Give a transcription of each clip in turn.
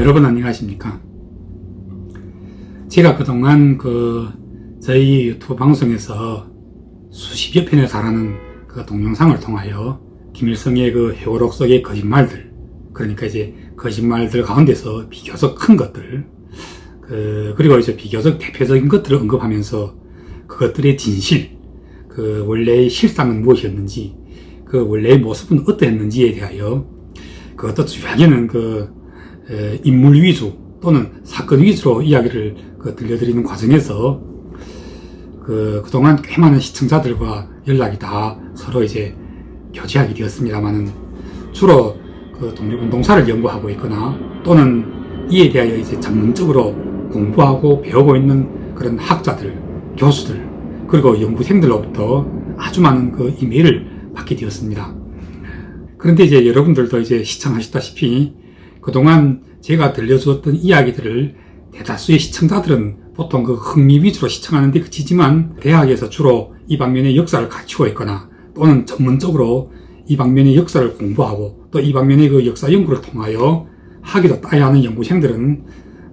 여러분 안녕하십니까? 제가 그동안 저희 유튜브 방송에서 수십여 편에 달하는 동영상을 통하여 김일성의 회고록 속의 거짓말들, 그러니까 이제 거짓말들 가운데서 비교적 큰 것들, 그리고 이제 비교적 대표적인 것들을 언급하면서 그것들의 진실, 원래의 실상은 무엇이었는지, 원래의 모습은 어떠했는지에 대하여 그것도 주요하게는 인물 위주 또는 사건 위주로 이야기를 들려드리는 과정에서 그동안 꽤 많은 시청자들과 연락이 다 서로 이제 교제하게 되었습니다만은 주로 독립운동사를 연구하고 있거나 또는 이에 대하여 이제 전문적으로 공부하고 배우고 있는 그런 학자들, 교수들, 그리고 연구생들로부터 아주 많은 이메일을 받게 되었습니다. 그런데 이제 여러분들도 이제 시청하셨다시피 그동안 제가 들려주었던 이야기들을 대다수의 시청자들은 보통 흥미 위주로 시청하는 데 그치지만 대학에서 주로 이 방면의 역사를 갖추고 있거나 또는 전문적으로 이 방면의 역사를 공부하고 또 이 방면의 역사 연구를 통하여 학위도 따야 하는 연구생들은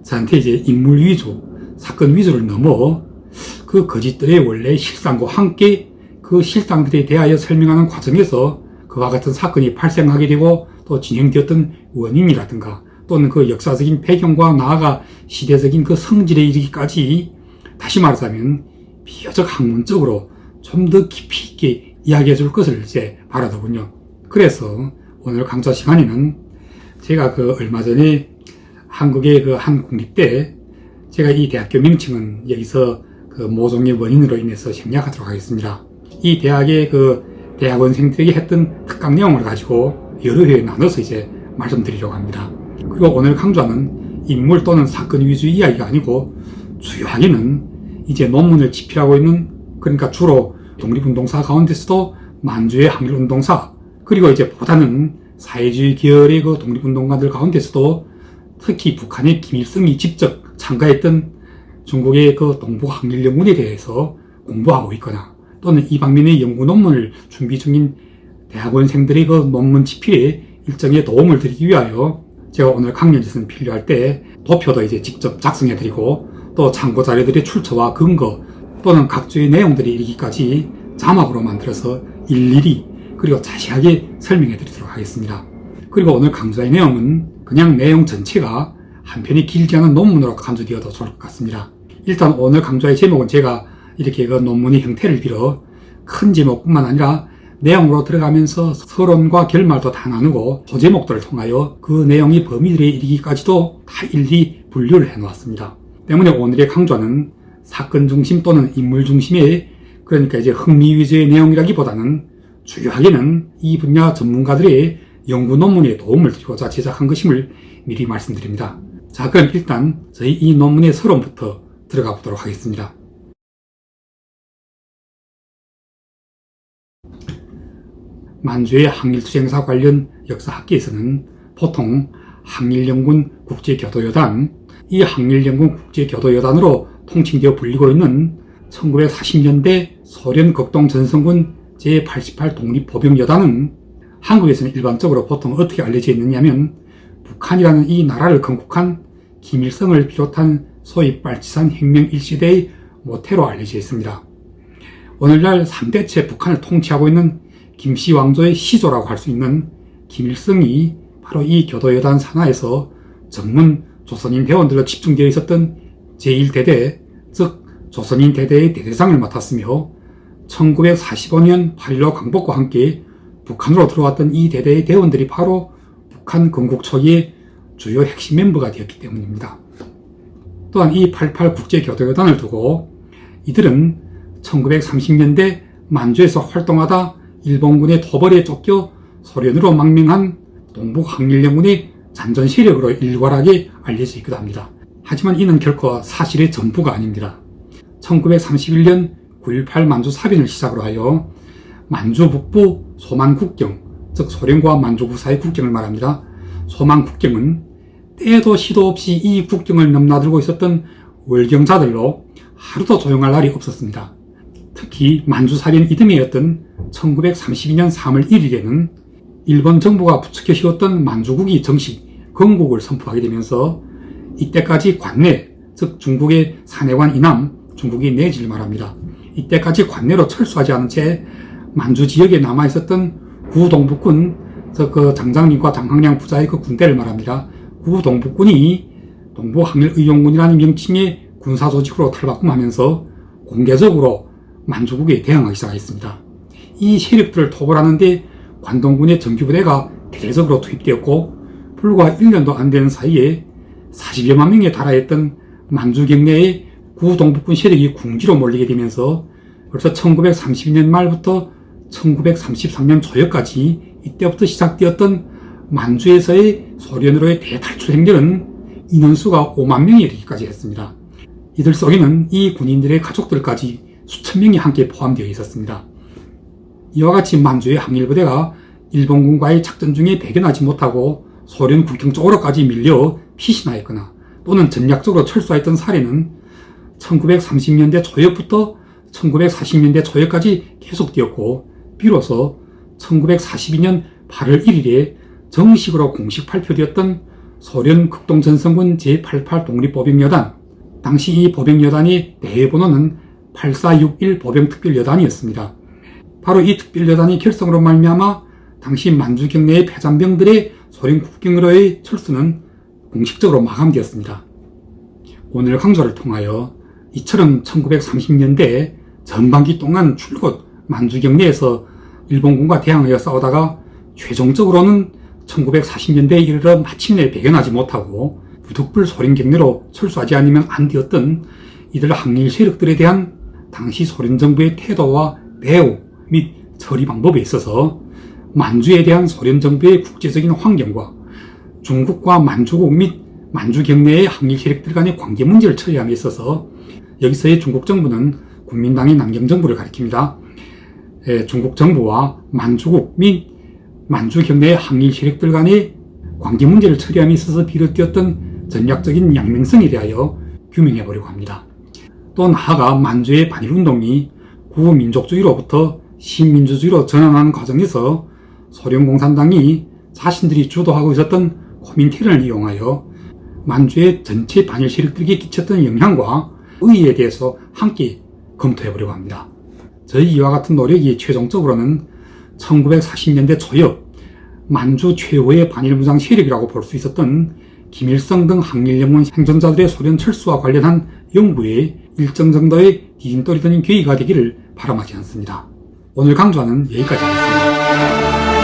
저한테 이제 인물 위주, 사건 위주를 넘어 거짓들의 원래 실상과 함께 실상들에 대하여 설명하는 과정에서 그와 같은 사건이 발생하게 되고 또 진행되었던 원인이라든가 또는 역사적인 배경과 나아가 시대적인 성질에 이르기까지 다시 말하자면 비교적 학문적으로 좀 더 깊이 있게 이야기해 줄 것을 이제 바라더군요. 그래서 오늘 강좌 시간에는 제가 얼마 전에 한국의 한 국립대, 제가 이 대학교 명칭은 여기서 모종의 원인으로 인해서 생략하도록 하겠습니다. 이 대학의 대학원생들에게 했던 특강 내용을 가지고 여러 회에 나눠서 이제 말씀드리려고 합니다. 그리고 오늘 강좌는 인물 또는 사건 위주 이야기가 아니고 주요하게는 이제 논문을 집필하고 있는, 그러니까 주로 독립운동사 가운데서도 만주의 항일운동사, 그리고 이제 보다는 사회주의 계열의 독립운동가들 가운데서도 특히 북한의 김일성이 직접 참가했던 중국의 동북항일연군에 대해서 공부하고 있거나 또는 이 방면의 연구 논문을 준비 중인 대학원생들의 논문 집필에 일정의 도움을 드리기 위하여 제가 오늘 강연에서는 필요할 때 도표도 이제 직접 작성해드리고 또 참고 자료들의 출처와 근거 또는 각주의 내용들이 이르기까지 자막으로 만들어서 일일이 그리고 자세하게 설명해드리도록 하겠습니다. 그리고 오늘 강좌의 내용은 그냥 내용 전체가 한 편이 길지 않은 논문으로 간주되어도 좋을 것 같습니다. 일단 오늘 강좌의 제목은 제가 이렇게 논문의 형태를 빌어 큰 제목뿐만 아니라 내용으로 들어가면서 서론과 결말도 다 나누고 소제목들을 통하여 내용의 범위들에 이르기까지도 다 일일이 분류를 해놓았습니다. 때문에 오늘의 강좌는 사건 중심 또는 인물 중심의, 그러니까 이제 흥미 위주의 내용이라기보다는 주요하게는 이 분야 전문가들의 연구 논문에 도움을 드리고자 제작한 것임을 미리 말씀드립니다. 자, 그럼 일단 저희 이 논문의 서론부터 들어가 보도록 하겠습니다. 만주의 항일투쟁사 관련 역사학계에서는 보통 항일연군 국제교도여단, 이 항일연군 국제교도여단으로 통칭되어 불리고 있는 1940년대 소련 극동전선군 제88 독립보병여단은 한국에서는 일반적으로 보통 어떻게 알려져 있느냐면 북한이라는 이 나라를 건국한 김일성을 비롯한 소위 빨치산 혁명 일시대의 모태로 알려져 있습니다. 오늘날 3대째 북한을 통치하고 있는 김씨 왕조의 시조라고 할 수 있는 김일성이 바로 이 교도여단 산하에서 전문 조선인 대원들로 집중되어 있었던 제1대대, 즉 조선인 대대의 대대장을 맡았으며 1945년 8.15 광복과 함께 북한으로 들어왔던 이 대대의 대원들이 바로 북한 건국 초기의 주요 핵심 멤버가 되었기 때문입니다. 또한 이 88 국제교도여단을 두고 이들은 1930년대 만주에서 활동하다 일본군의 토벌에 쫓겨 소련으로 망명한 동북항일연군의 잔존 세력으로 일괄하게 알려져 있기도 합니다. 하지만 이는 결코 사실의 전부가 아닙니다. 1931년 9.18 만주 사변을 시작으로 하여 만주 북부 소만 국경, 즉 소련과 만주국 사이 국경을 말합니다. 소만 국경은 때도 시도 없이 이 국경을 넘나들고 있었던 월경자들로 하루도 조용할 날이 없었습니다. 특히 만주 사변 이듬해였던 1932년 3월 1일에는 일본 정부가 부추겨 씌웠던 만주국이 정식 건국을 선포하게 되면서 이때까지 관내, 즉 중국의 사내관 이남, 중국이 내지를 말합니다. 이때까지 관내로 철수하지 않은 채 만주 지역에 남아있었던 구동북군, 그 장장님과 장항량 부자의 그 군대를 말합니다. 구동북군이 동부항일의용군이라는 명칭의 군사조직으로 탈바꿈하면서 공개적으로 만주국에 대항하기 시작했습니다. 이 세력들을 토벌하는데 관동군의 정규부대가 대대적으로 투입되었고, 불과 1년도 안 되는 사이에 40여만 명에 달하였던 만주 경내의 구동북군 세력이 궁지로 몰리게 되면서 벌써 1932년 말부터 1933년 초여까지 이때부터 시작되었던 만주에서의 소련으로의 대탈출 행렬은 인원수가 5만 명에 이르기까지 했습니다. 이들 속에는 이 군인들의 가족들까지 수천 명이 함께 포함되어 있었습니다. 이와 같이 만주의 항일부대가 일본군과의 작전 중에 배견하지 못하고 소련 국경 쪽으로까지 밀려 피신하였거나 또는 전략적으로 철수했던 사례는 1930년대 초역부터 1940년대 초역까지 계속되었고, 비로소 1942년 8월 1일에 정식으로 공식 발표되었던 소련 극동전선군 제88 독립보병여단, 당시 이 보병여단의 대회번호는 8461 보병특별여단이었습니다. 바로 이 특별여단의 결성으로 말미암아 당시 만주 경내의 패잔병들의 소련 국경으로의 철수는 공식적으로 마감되었습니다. 오늘 강좌를 통하여 이처럼 1930년대 전반기 동안 줄곧 만주 경내에서 일본군과 대항하여 싸우다가 최종적으로는 1940년대에 이르러 마침내 배견하지 못하고 무득불 소련 경내로 철수하지 않으면 안 되었던 이들 항일 세력들에 대한 당시 소련 정부의 태도와 대우 및 처리 방법에 있어서 만주에 대한 소련 정부의 국제적인 환경과 중국과 만주국 및 만주 경내의 항일 세력들 간의 관계 문제를 처리함에 있어서 여기서의 중국 정부는 국민당의 남경정부를 가리킵니다. 중국 정부와 만주국 및 만주 경내의 항일 세력들 간의 관계 문제를 처리함에 있어서 비롯되었던 전략적인 양면성에 대하여 규명해 보려고 합니다. 또 나아가 만주의 반일운동이 구민족주의로부터 신민주주의로 전환하는 과정에서 소련 공산당이 자신들이 주도하고 있었던 코민테른을 이용하여 만주의 전체 반일 세력들에게 끼쳤던 영향과 의의에 대해서 함께 검토해 보려고 합니다. 저희 이와 같은 노력이 최종적으로는 1940년대 초엽 만주 최고의 반일무장 세력이라고 볼 수 있었던 김일성 등 항일연문 행정자들의 소련 철수와 관련한 연구에 일정 정도의 디딤돌이 되는 계기가 되기를 바람하지 않습니다. 오늘 강좌는 여기까지 하겠습니다.